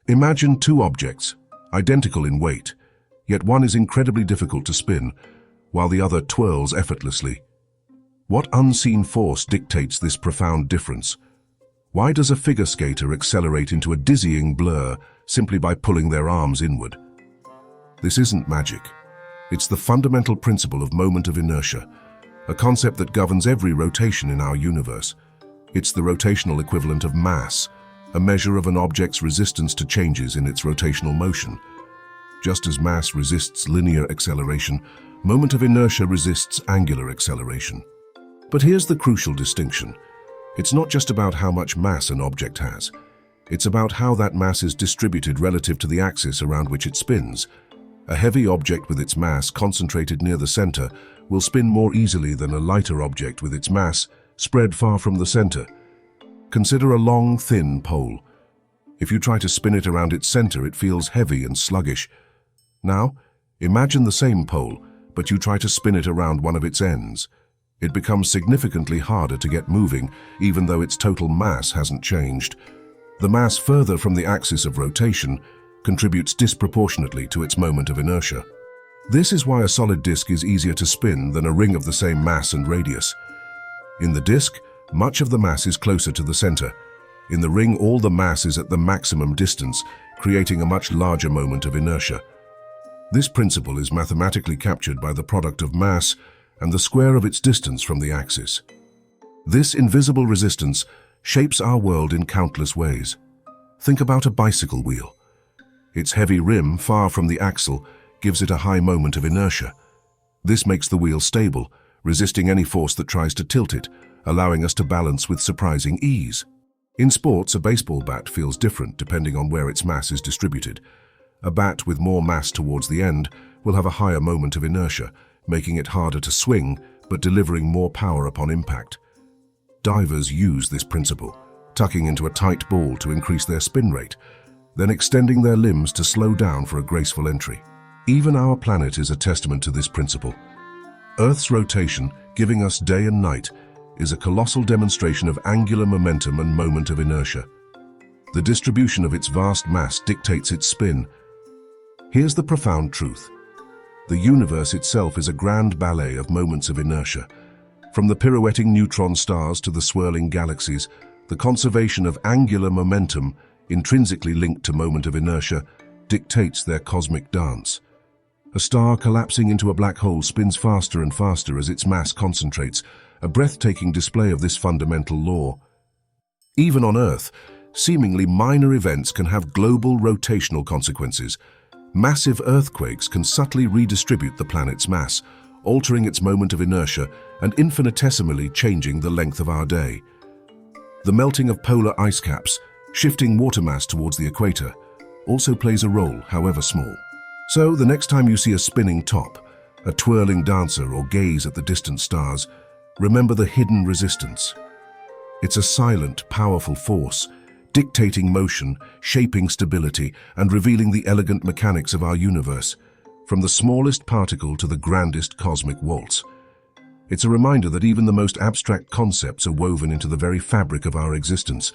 Imagine two objects, identical in weight, yet one is incredibly difficult to spin, while the other twirls effortlessly. What unseen force dictates this profound difference? Why does a figure skater accelerate into a dizzying blur simply by pulling their arms inward? This isn't magic. It's the fundamental principle of moment of inertia, a concept that governs every rotation in our universe. It's the rotational equivalent of mass, a measure of an object's resistance to changes in its rotational motion. Just as mass resists linear acceleration, moment of inertia resists angular acceleration. But here's the crucial distinction. It's not just about how much mass an object has. It's about how that mass is distributed relative to the axis around which it spins. A heavy object with its mass concentrated near the center will spin more easily than a lighter object with its mass spread far from the center. Consider a long, thin pole. If you try to spin it around its center, it feels heavy and sluggish. Now, imagine the same pole, but you try to spin it around one of its ends. It becomes significantly harder to get moving, even though its total mass hasn't changed. The mass further from the axis of rotation contributes disproportionately to its moment of inertia. This is why a solid disk is easier to spin than a ring of the same mass and radius. In the disk, much of the mass is closer to the center. In the ring, all the mass is at the maximum distance, creating a much larger moment of inertia. This principle is mathematically captured by the product of mass and the square of its distance from the axis. This invisible resistance shapes our world in countless ways. Think about a bicycle wheel. Its heavy rim, far from the axle, gives it a high moment of inertia. This makes the wheel stable, resisting any force that tries to tilt it, allowing us to balance with surprising ease. In sports, a baseball bat feels different depending on where its mass is distributed. A bat with more mass towards the end will have a higher moment of inertia, making it harder to swing, but delivering more power upon impact. Divers use this principle, tucking into a tight ball to increase their spin rate, then extending their limbs to slow down for a graceful entry. Even our planet is a testament to this principle. Earth's rotation, giving us day and night, is a colossal demonstration of angular momentum and moment of inertia. The distribution of its vast mass dictates its spin. Here's the profound truth. The universe itself is a grand ballet of moments of inertia. From the pirouetting neutron stars to the swirling galaxies, the conservation of angular momentum, intrinsically linked to moment of inertia, dictates their cosmic dance. A star collapsing into a black hole spins faster and faster as its mass concentrates, a breathtaking display of this fundamental law. Even on Earth, seemingly minor events can have global rotational consequences. Massive earthquakes can subtly redistribute the planet's mass, altering its moment of inertia and infinitesimally changing the length of our day. The melting of polar ice caps, shifting water mass towards the equator, also plays a role, however small. So, the next time you see a spinning top, a twirling dancer, or gaze at the distant stars, remember the hidden resistance. It's a silent, powerful force, dictating motion, shaping stability, and revealing the elegant mechanics of our universe, from the smallest particle to the grandest cosmic waltz. It's a reminder that even the most abstract concepts are woven into the very fabric of our existence,